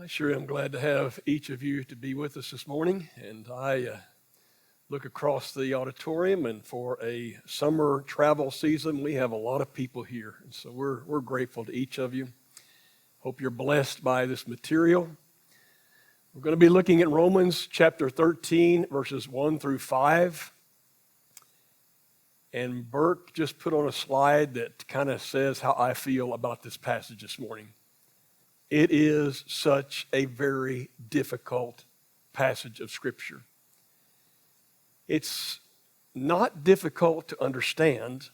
I sure am glad to have each of you to be with us this morning. And I look across the auditorium, and for a summer travel season, we have a lot of people here. And so we're grateful to each of you. Hope you're blessed by this material. We're going to be looking at Romans chapter 13, verses 1 through 5. And Burke just put on a slide that kind of says how I feel about this passage this morning. It is such a very difficult passage of Scripture. It's not difficult to understand.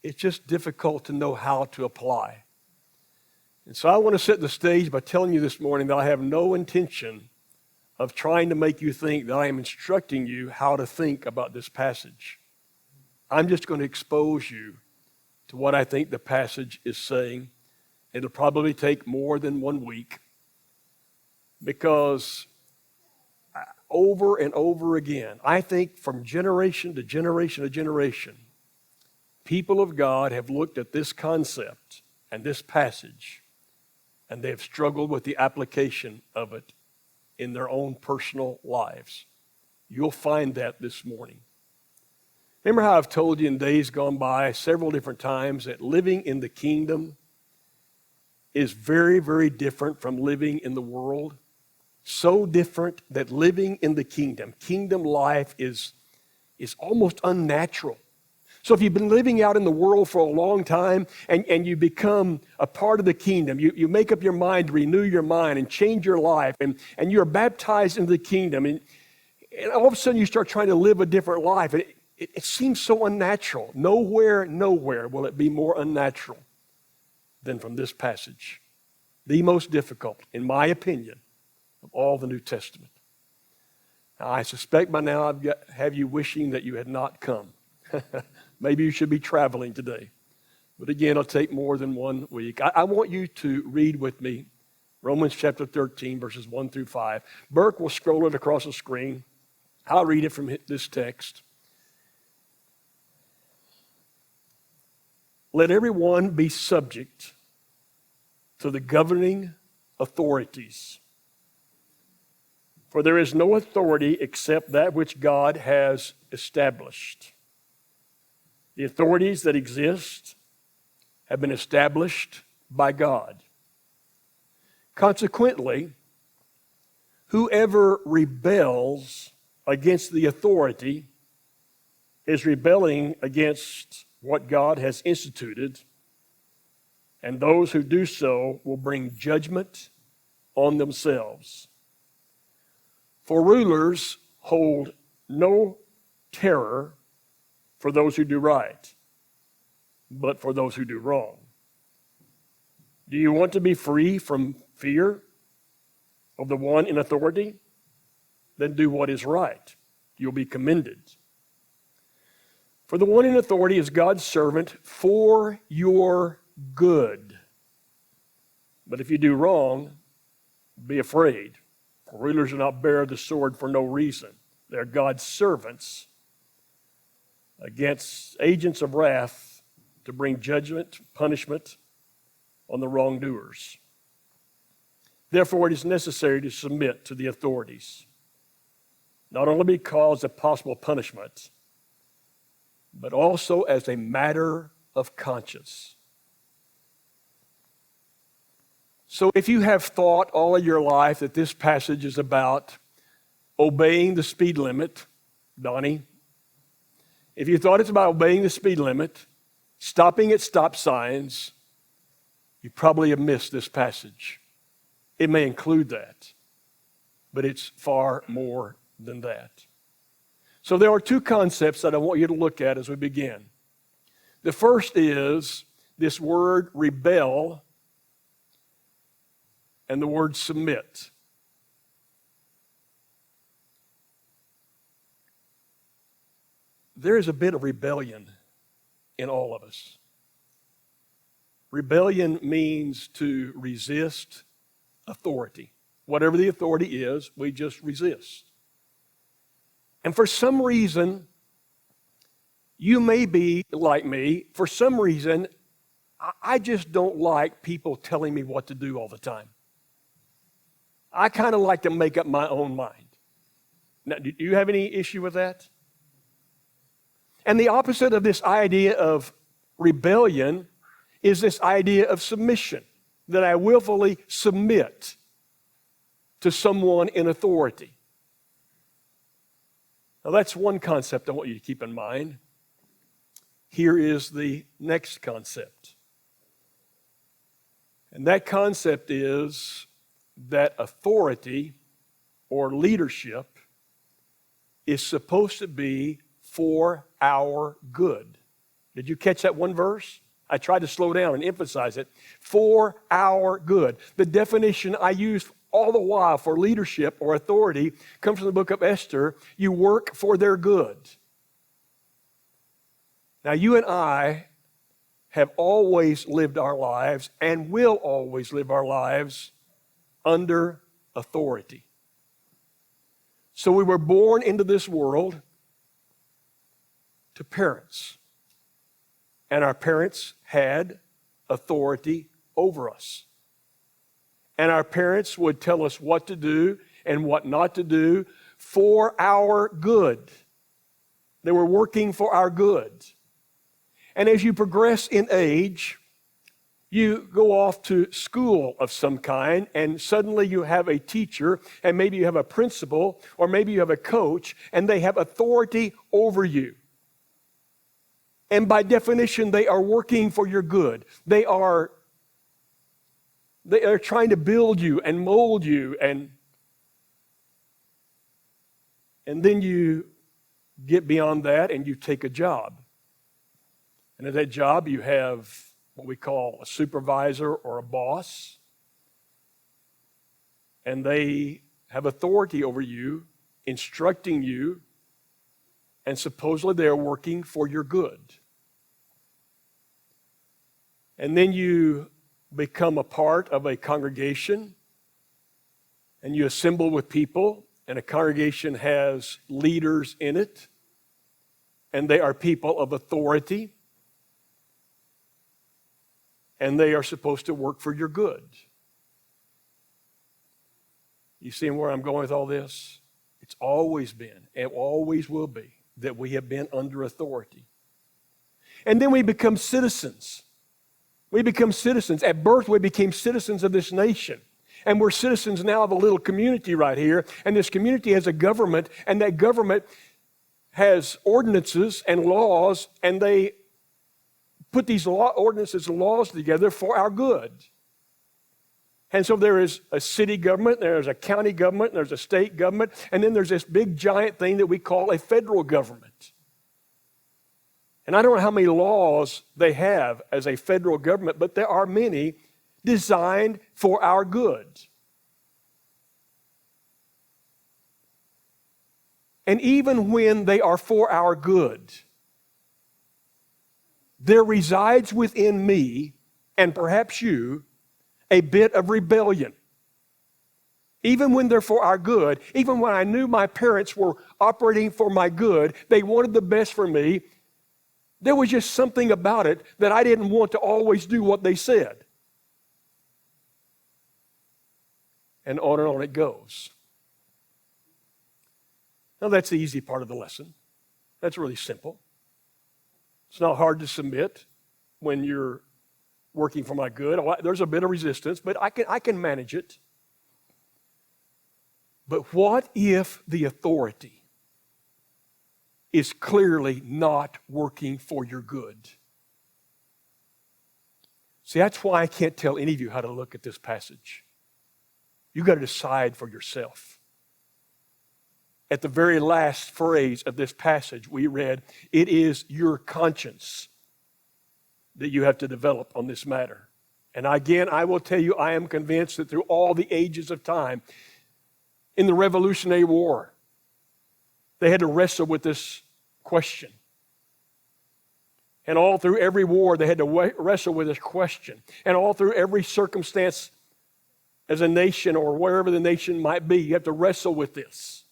It's just difficult to know how to apply. And so I want to set the stage by telling you this morning that I have no intention of trying to make you think that I am instructing you how to think about this passage. I'm just going to expose you to what I think the passage is saying. It'll probably take more than 1 week because over and over again, I think from generation to generation to generation, people of God have looked at this concept and this passage, and they have struggled with the application of it in their own personal lives. You'll find that this morning. Remember how I've told you in days gone by several different times that living in the kingdom is very, very different from living in the world. So different that living in the kingdom life is almost unnatural. So if you've been living out in the world for a long time and you become a part of the kingdom, you make up your mind to renew your mind and change your life, and you're baptized into the kingdom, and all of a sudden you start trying to live a different life. It seems so unnatural. Nowhere will it be more unnatural than from this passage. The most difficult, in my opinion, of all the New Testament. Now, I suspect by now have you wishing that you had not come. Maybe you should be traveling today. But again, it'll take more than 1 week. I want you to read with me Romans chapter 13, verses 1 through 5. Burke will scroll it across the screen. I'll read it from this text. Let everyone be subject to the governing authorities. For there is no authority except that which God has established. The authorities that exist have been established by God. Consequently, whoever rebels against the authority is rebelling against what God has instituted, and those who do so will bring judgment on themselves. For rulers hold no terror for those who do right, but for those who do wrong. Do you want to be free from fear of the one in authority? Then do what is right. You'll be commended. For the one in authority is God's servant for your good. But if you do wrong, be afraid. For rulers do not bear the sword for no reason. They are God's servants against agents of wrath to bring judgment, punishment on the wrongdoers. Therefore, it is necessary to submit to the authorities, not only because of possible punishment, but also as a matter of conscience. So if you have thought all of your life that this passage is about obeying the speed limit, Donnie, if you thought it's about obeying the speed limit, stopping at stop signs, you probably have missed this passage. It may include that, but it's far more than that. So there are two concepts that I want you to look at as we begin. The first is this word rebel and the word submit. There is a bit of rebellion in all of us. Rebellion means to resist authority. Whatever the authority is, we just resist. And for some reason, you may be like me. For some reason, I just don't like people telling me what to do all the time. I kind of like to make up my own mind. Now, do you have any issue with that? And the opposite of this idea of rebellion is this idea of submission, that I willfully submit to someone in authority. Now, that's one concept I want you to keep in mind. Here is the next concept. And that concept is that authority or leadership is supposed to be for our good. Did you catch that one verse? I tried to slow down and emphasize it. For our good. The definition I use all the while for leadership or authority comes from the book of Esther. You work for their good. Now, you and I have always lived our lives and will always live our lives under authority. So we were born into this world to parents. And our parents had authority over us. And our parents would tell us what to do and what not to do for our good. They were working for our good. And as you progress in age, you go off to school of some kind, and suddenly you have a teacher, and maybe you have a principal, or maybe you have a coach, and they have authority over you. And by definition, they are working for your good. They are trying to build you and mold you, and then you get beyond that and you take a job. And at that job, you have what we call a supervisor or a boss. And they have authority over you, instructing you, and supposedly they are working for your good. And then you become a part of a congregation, and you assemble with people, and a congregation has leaders in it, and they are people of authority. And they are supposed to work for your good. You see where I'm going with all this? It's always been, and always will be, that we have been under authority. And then we become citizens. We become citizens. At birth, we became citizens of this nation. And we're citizens now of a little community right here. And this community has a government, and that government has ordinances and laws, and they put these ordinances and laws together for our good. And so there is a city government, there's a county government, there's a state government, and then there's this big giant thing that we call a federal government. And I don't know how many laws they have as a federal government, but there are many designed for our good. And even when they are for our good, there resides within me, and perhaps you, a bit of rebellion. Even when they're for our good, even when I knew my parents were operating for my good, they wanted the best for me, there was just something about it that I didn't want to always do what they said. And on it goes. Now that's the easy part of the lesson. That's really simple. It's not hard to submit when you're working for my good. There's a bit of resistance, but I can manage it. But what if the authority is clearly not working for your good? See, that's why I can't tell any of you how to look at this passage. You've got to decide for yourself. At the very last phrase of this passage we read, it is your conscience that you have to develop on this matter. And again, I will tell you, I am convinced that through all the ages of time, in the Revolutionary War, they had to wrestle with this question. And all through every war, they had to wrestle with this question. And all through every circumstance as a nation or wherever the nation might be, you have to wrestle with this.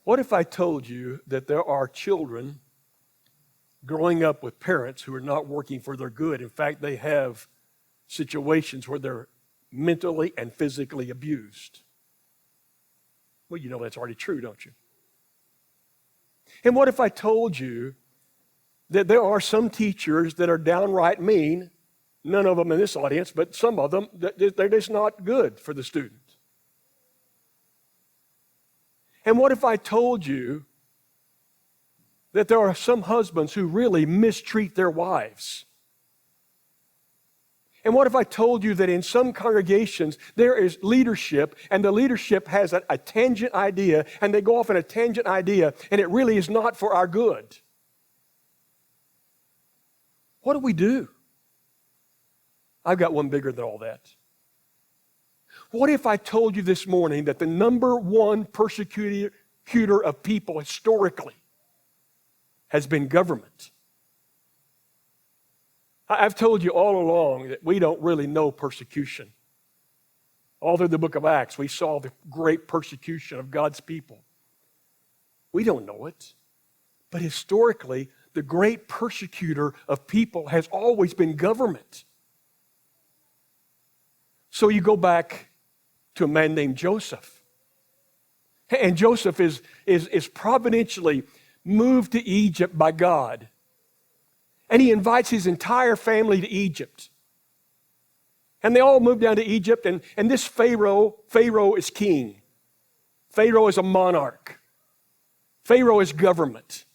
What if I told you that there are children growing up with parents who are not working for their good? In fact, they have situations where they're mentally and physically abused. Well, you know that's already true, don't you? And what if I told you that there are some teachers that are downright mean, none of them in this audience, but some of them, they're just not good for the student? And what if I told you that there are some husbands who really mistreat their wives? And what if I told you that in some congregations there is leadership, and the leadership has a tangent idea, and they go off in a tangent idea, and it really is not for our good? What do we do? I've got one bigger than all that. What if I told you this morning that the number one persecutor of people historically has been government? I've told you all along that we don't really know persecution. All through the book of Acts, we saw the great persecution of God's people. We don't know it. But historically, the great persecutor of people has always been government. So you go back to a man named Joseph. And Joseph is providentially moved to Egypt by God. And he invites his entire family to Egypt. And they all move down to Egypt, and this Pharaoh is king. Pharaoh is a monarch. Pharaoh is government.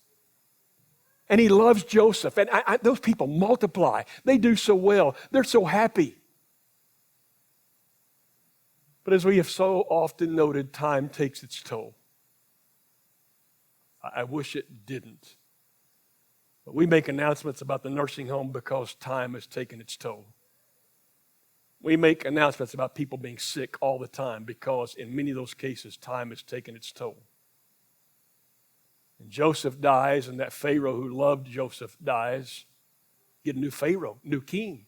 And he loves Joseph. And those people multiply. They do so well. They're so happy. But as we have so often noted, time takes its toll. I wish it didn't. But we make announcements about the nursing home because time has taken its toll. We make announcements about people being sick all the time because in many of those cases, time has taken its toll. And Joseph dies, and that Pharaoh who loved Joseph dies. Get a new Pharaoh, new king.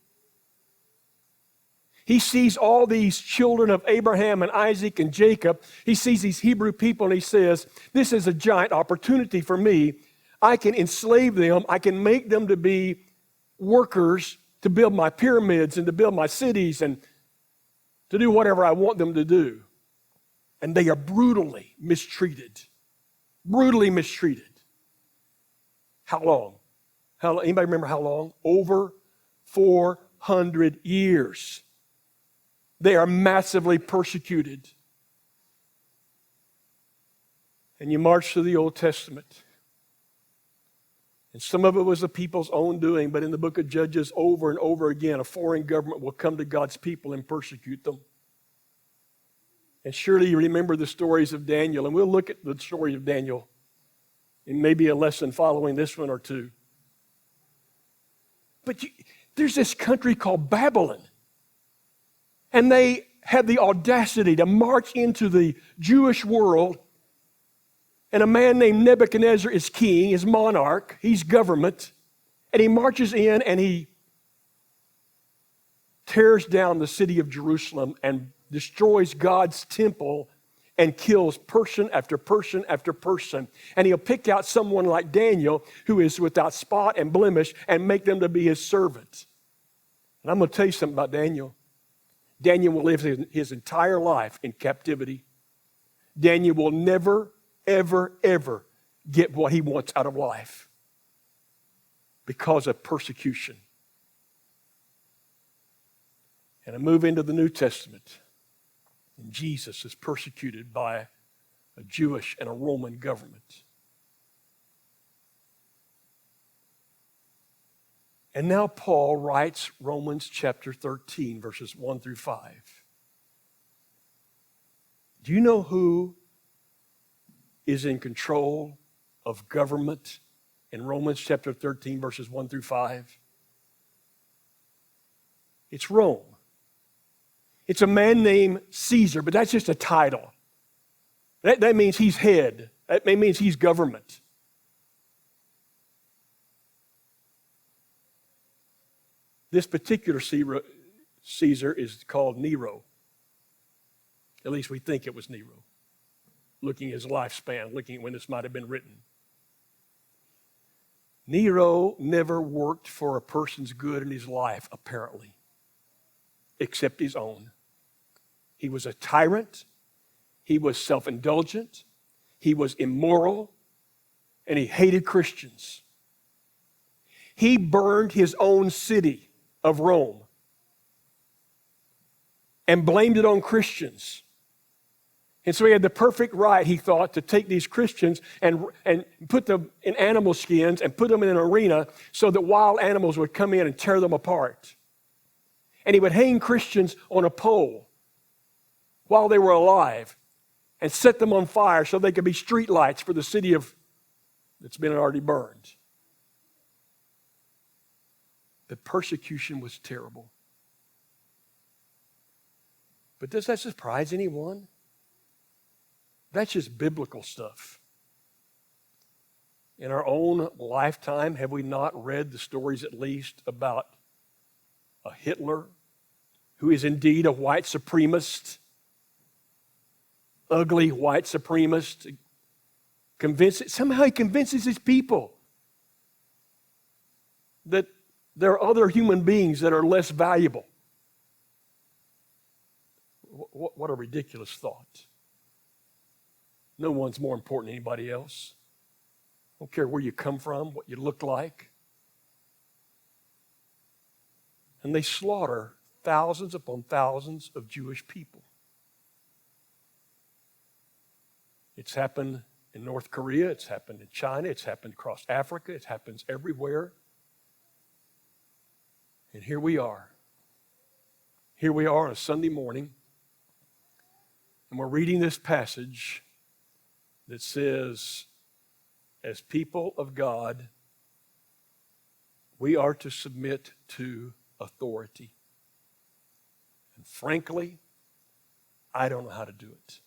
He sees all these children of Abraham and Isaac and Jacob. He sees these Hebrew people, and he says, this is a giant opportunity for me. I can enslave them. I can make them to be workers to build my pyramids and to build my cities and to do whatever I want them to do. And they are brutally mistreated. Brutally mistreated. How long? Anybody remember how long? Over 400 years. They are massively persecuted. And you march through the Old Testament. And some of it was the people's own doing, but in the book of Judges, over and over again, a foreign government will come to God's people and persecute them. And surely you remember the stories of Daniel, and we'll look at the story of Daniel in maybe a lesson following this one or two. But there's this country called Babylon, and they had the audacity to march into the Jewish world. And a man named Nebuchadnezzar is king, is monarch, he's government. And he marches in and he tears down the city of Jerusalem and destroys God's temple and kills person after person after person. And he'll pick out someone like Daniel who is without spot and blemish and make them to be his servant. And I'm going to tell you something about Daniel. Daniel will live his entire life in captivity. Daniel will never ever get what he wants out of life because of persecution. And I move into the New Testament, and Jesus is persecuted by a Jewish and a Roman government. And now Paul writes Romans chapter 13, verses 1 through 5. Do you know who is in control of government in Romans chapter 13, verses 1 through 5? It's Rome. It's a man named Caesar, but that's just a title. That means he's head. That means he's government. This particular Caesar is called Nero. At least we think it was Nero. Looking at his lifespan, looking at when this might have been written. Nero never worked for a person's good in his life, apparently. except his own. He was a tyrant. He was self-indulgent. He was immoral. And he hated Christians. He burned his own city of Rome and blamed it on Christians. And so he had the perfect right, he thought, to take these Christians and put them in animal skins and put them in an arena so that wild animals would come in and tear them apart. And he would hang Christians on a pole while they were alive and set them on fire so they could be street lights for the city that's been already burned. The persecution was terrible. But does that surprise anyone? That's just biblical stuff. In our own lifetime, have we not read the stories at least about a Hitler who is indeed a white supremacist, ugly white supremacist? Somehow he convinces his people that there are other human beings that are less valuable. What a ridiculous thought. No one's more important than anybody else. I don't care where you come from, what you look like. And they slaughter thousands upon thousands of Jewish people. It's happened in North Korea, it's happened in China, it's happened across Africa, it happens everywhere. And here we are. Here we are on a Sunday morning, and we're reading this passage that says, as people of God, we are to submit to authority. And frankly, I don't know how to do it.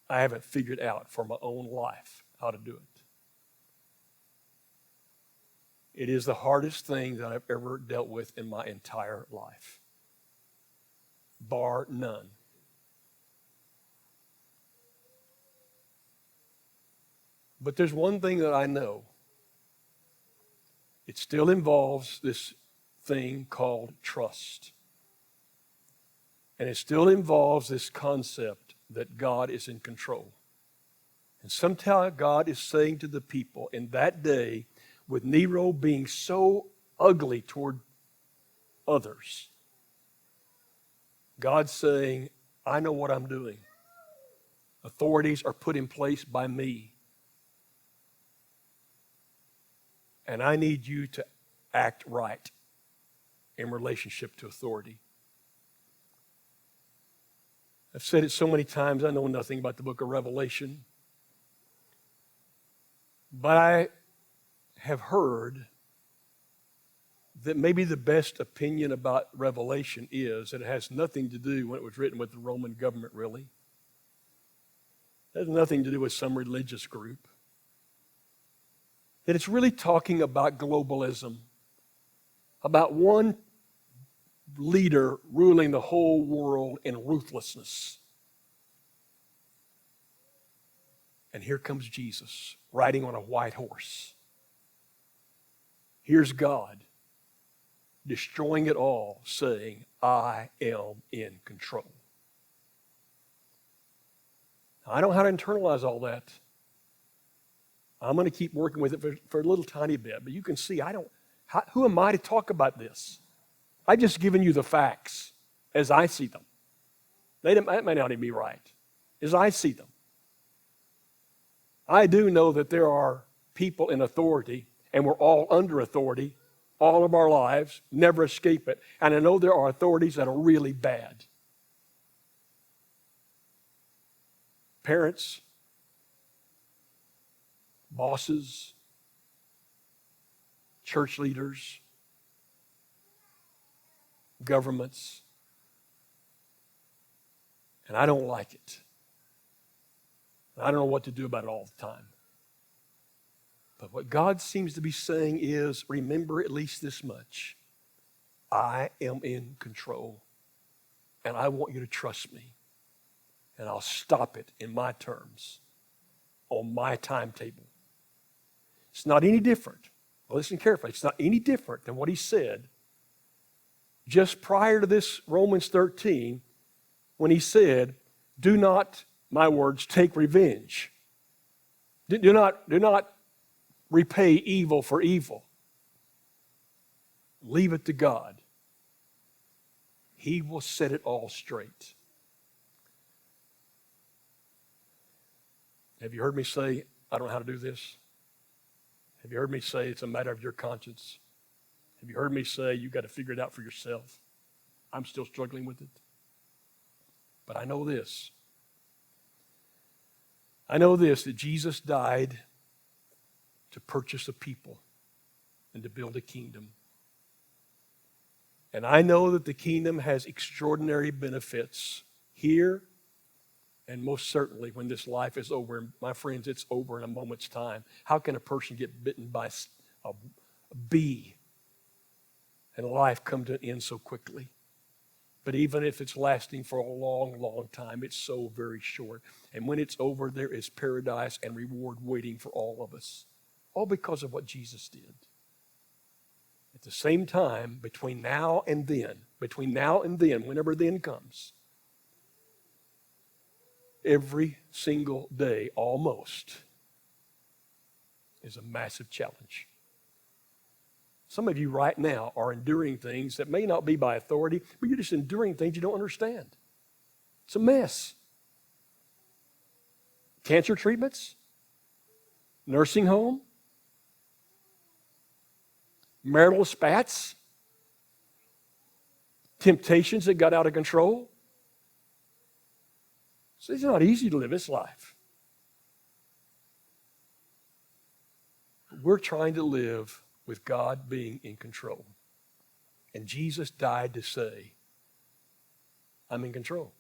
I haven't figured out for my own life how to do it. It is the hardest thing that I've ever dealt with in my entire life, bar none. But there's one thing that I know. It still involves this thing called trust. And it still involves this concept that God is in control. And somehow God is saying to the people in that day, with Nero being so ugly toward others, God's saying, I know what I'm doing. Authorities are put in place by me. And I need you to act right in relationship to authority. I've said it so many times, I know nothing about the book of Revelation. But I have heard that maybe the best opinion about Revelation is that it has nothing to do when it was written with the Roman government, really. It has nothing to do with some religious group. That it's really talking about globalism, about one leader ruling the whole world in ruthlessness. And here comes Jesus riding on a white horse. Here's God destroying it all, saying, I am in control. Now, I don't know how to internalize all that. I'm going to keep working with it for a little tiny bit. But you can see, who am I to talk about this? I've just given you the facts as I see them. That may not even be right. As I see them. I do know that there are people in authority, and we're all under authority all of our lives, never escape it. And I know there are authorities that are really bad. Parents, bosses, church leaders, governments, and I don't like it. I don't know what to do about it all the time. But what God seems to be saying is, remember at least this much. I am in control, and I want you to trust me, and I'll stop it in my terms, on my timetable. It's not any different. Listen carefully. It's not any different than what he said just prior to this Romans 13, when he said, do not, my words, take revenge. Do not repay evil for evil. Leave it to God. He will set it all straight. Have you heard me say, I don't know how to do this? Have you heard me say it's a matter of your conscience? Have you heard me say you've got to figure it out for yourself? I'm still struggling with it. But I know this. I know this, that Jesus died to purchase a people and to build a kingdom. And I know that the kingdom has extraordinary benefits here and most certainly when this life is over. And my friends, it's over in a moment's time. How can a person get bitten by a bee and life come to an end so quickly? But even if it's lasting for a long, long time, it's so very short. And when it's over, there is paradise and reward waiting for all of us. All because of what Jesus did. At the same time, between now and then, whenever then comes, every single day, almost, is a massive challenge. Some of you right now are enduring things that may not be by authority, but you're just enduring things you don't understand. It's a mess. Cancer treatments, nursing home, marital spats, temptations that got out of control. So it's not easy to live this life. We're trying to live with God being in control. And Jesus died to say, I'm in control.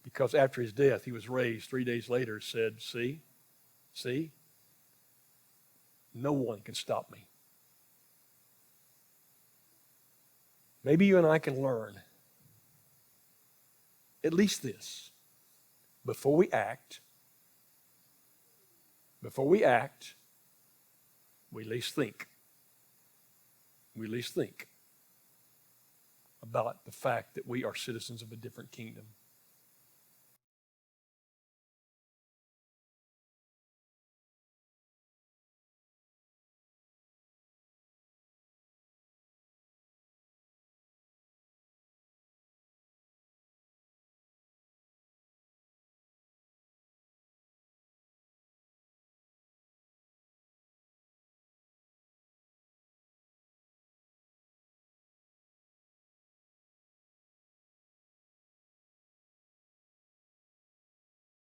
Because after his death, he was raised 3 days later, said, see, no one can stop me. Maybe you and I can learn at least this. Before we act, we at least think. We at least think about the fact that we are citizens of a different kingdom.